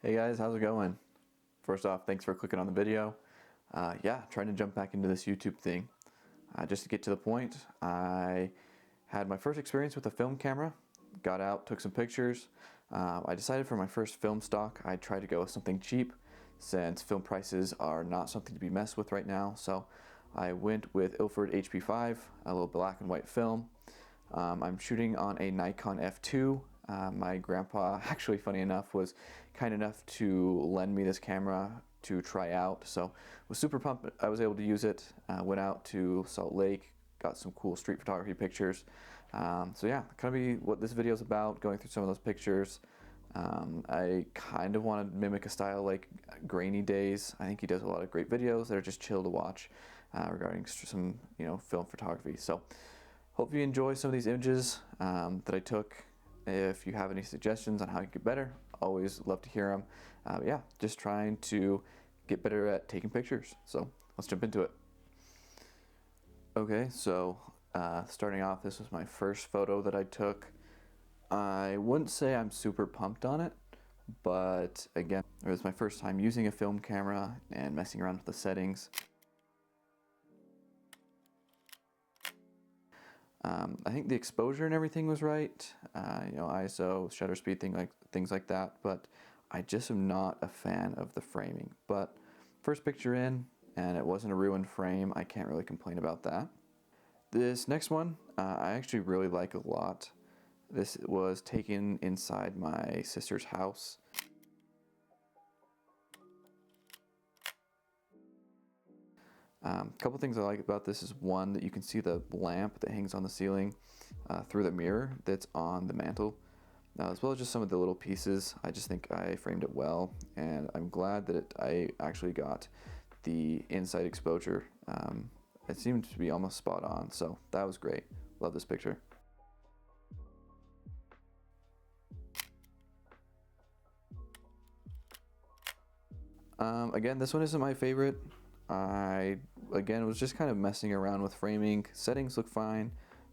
Hey guys, how's it going? First off, thanks for clicking on the video. Yeah, trying to jump back into this YouTube thing. Just to get to the point, I had my first experience with a film camera, got out, took some pictures. I decided for my first film stock, I'd try to go with something cheap since film prices are not something to be messed with right now. So I went with Ilford HP5, a little black and white film. I'm shooting on a Nikon F2. My grandpa, actually funny enough, was kind enough to lend me this camera to try out, so was super pumped I was able to use it. Went out to Salt Lake, got some cool street photography pictures. So yeah, kind of be what this video is about, going through some of those pictures. I kind of want to mimic a style like Grainy Days. I think he does a lot of great videos that are just chill to watch regarding some film photography. So hope you enjoy some of these images that I took. If you have any suggestions on how you get better, always love to hear them. Yeah, just trying to get better at taking pictures. So let's jump into it. Okay, so starting off, this was my first photo that I took. I wouldn't say I'm super pumped on it, but again, it was my first time using a film camera and messing around with the settings. I think the exposure and everything was right, ISO, shutter speed, things like that, but I just am not a fan of the framing. But first picture in, and it wasn't a ruined frame, I can't really complain about that. This next one, I actually really like a lot. This was taken inside my sister's house. A couple things I like about this is, one, that you can see the lamp that hangs on the ceiling through the mirror that's on the mantle, as well as just some of the little pieces. I just think I framed it well, and I'm glad that I actually got the inside exposure. It seemed to be almost spot on, so that was great. Love this picture. Again, this one isn't my favorite. I, again, was just kind of messing around with framing. Settings look fine.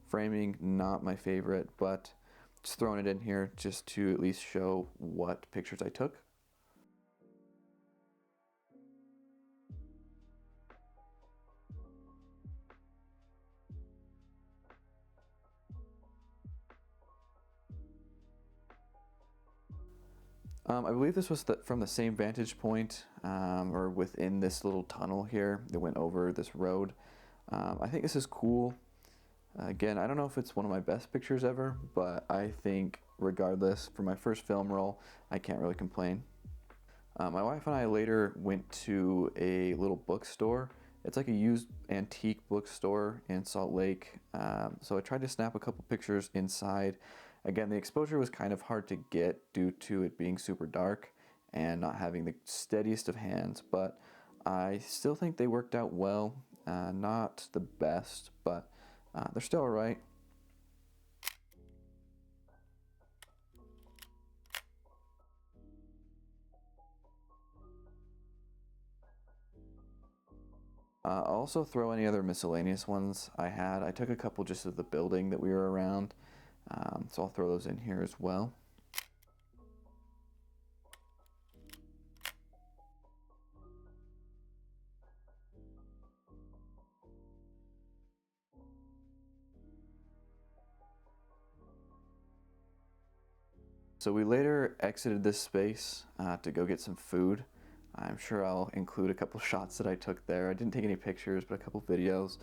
Framing, not my favorite, but just throwing it in here just to at least show what pictures I took. I believe this was from the same vantage point, or within this little tunnel here that went over this road. I think this is cool. Again, I don't know if it's one of my best pictures ever, but I think regardless, for my first film roll, I can't really complain. My wife and I later went to a little bookstore. It's like a used antique bookstore in Salt Lake. So I tried to snap a couple pictures inside. Again, the exposure was kind of hard to get due to it being super dark and not having the steadiest of hands, but I still think they worked out well. Not the best, but they're still alright. I'll also throw any other miscellaneous ones I had. I took a couple just of the building that we were around, so I'll throw those in here as well. So we later exited this space to go get some food. I'm sure I'll include a couple shots that I took there. I didn't take any pictures, but a couple videos.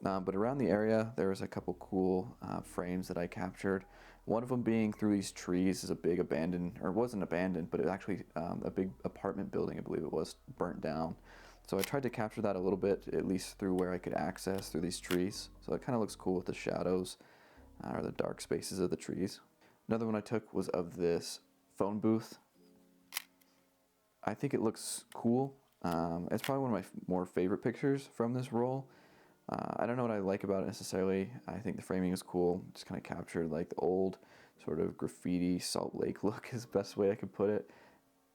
But around the area, there was a couple cool frames that I captured. One of them being through these trees is a big abandoned, or it wasn't abandoned, but it was actually a big apartment building, I believe it was, burnt down. So I tried to capture that a little bit, at least through where I could access through these trees. So it kind of looks cool with the shadows or the dark spaces of the trees. Another one I took was of this phone booth. I think it looks cool. It's probably one of my more favorite pictures from this roll. I don't know what I like about it necessarily. I think the framing is cool. Just kind of captured like the old sort of graffiti Salt Lake look is the best way I could put it.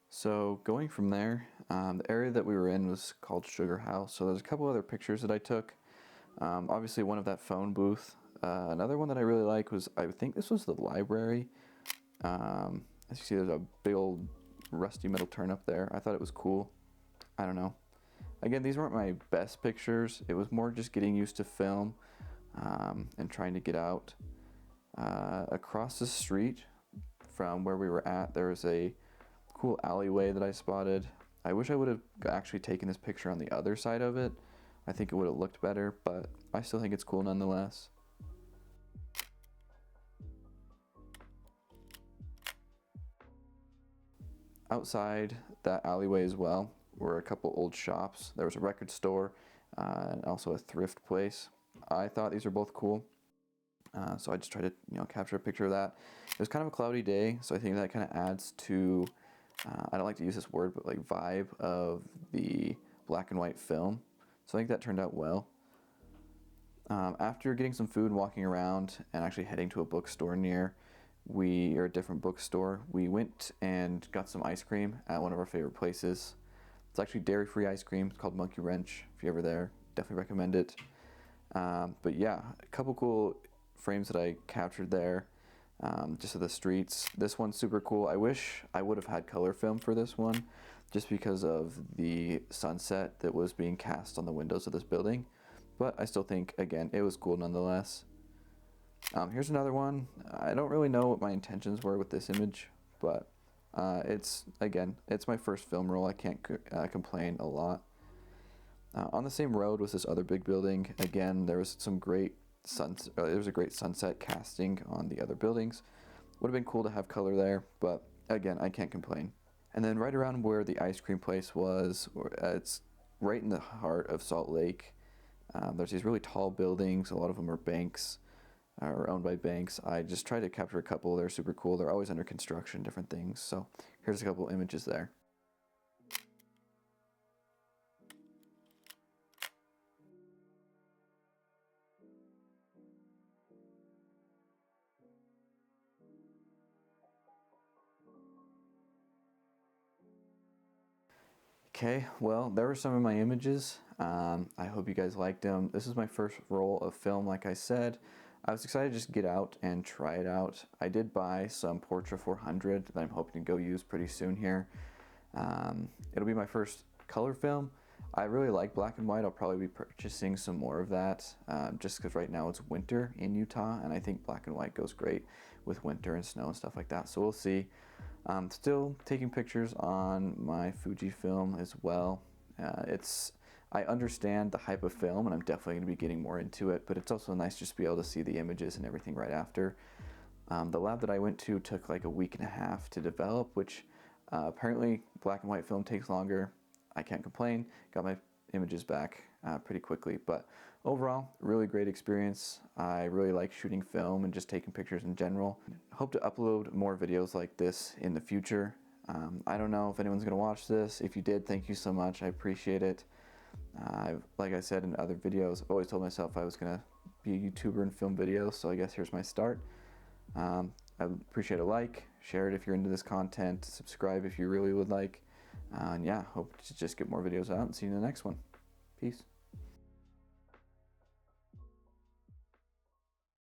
So going from there, the area that we were in was called Sugar House. So there's a couple other pictures that I took. Obviously one of that phone booth. Another one that I really like was, I think this was the library. As you see, there's a big old rusty metal turnip there. I thought it was cool. I don't know. Again, these weren't my best pictures. It was more just getting used to film and trying to get out. Across the street from where we were at, there was a cool alleyway that I spotted. I wish I would have actually taken this picture on the other side of it. I think it would have looked better, but I still think it's cool nonetheless. Outside that alleyway as well were a couple old shops. There was a record store and also a thrift place. I thought these were both cool. So I just tried to, capture a picture of that. It was kind of a cloudy day, so I think that kind of adds to, I don't like to use this word, but like vibe of the black and white film. So I think that turned out well. After getting some food, walking around, and actually heading to a bookstore or a different bookstore, we went and got some ice cream at one of our favorite places. It's actually dairy-free ice cream. It's called Monkey Wrench. If you're ever there, definitely recommend it. But yeah, a couple cool frames that I captured there, just of the streets. This one's super cool. I wish I would have had color film for this one, just because of the sunset that was being cast on the windows of this building. But I still think, again, it was cool nonetheless. Here's another one. I don't really know what my intentions were with this image, but it's my first film roll. I can't complain a lot. On the same road was this other big building. Again, there was a great sunset casting on the other buildings. Would have been cool to have color there, but again, I can't complain. And then right around where the ice cream place was, it's right in the heart of Salt Lake. There's these really tall buildings. A lot of them are banks, or owned by banks. I just tried to capture a couple. They're super cool. They're always under construction, different things. So here's a couple images there. Okay, well, there were some of my images. I hope you guys liked them. This is my first roll of film, like I said. I was excited to just get out and try it out. I did buy some Portra 400 that I'm hoping to go use pretty soon here. It'll be my first color film. I really like black and white. I'll probably be purchasing some more of that, just because right now it's winter in Utah, and I think black and white goes great with winter and snow and stuff like that. So we'll see. Still taking pictures on my Fujifilm as well. I understand the hype of film, and I'm definitely going to be getting more into it, but it's also nice just to be able to see the images and everything right after. The lab that I went to took like a week and a half to develop, which apparently black and white film takes longer. I can't complain. Got my images back pretty quickly, but overall, really great experience. I really like shooting film and just taking pictures in general. Hope to upload more videos like this in the future. I don't know if anyone's gonna watch this. If you did, thank you so much. I appreciate it. Like I said in other videos, I've always told myself I was gonna be a YouTuber and film videos, so I guess here's my start. I appreciate a like, share it if you're into this content, subscribe if you really would like. And yeah, hope to just get more videos out and see you in the next one. Peace.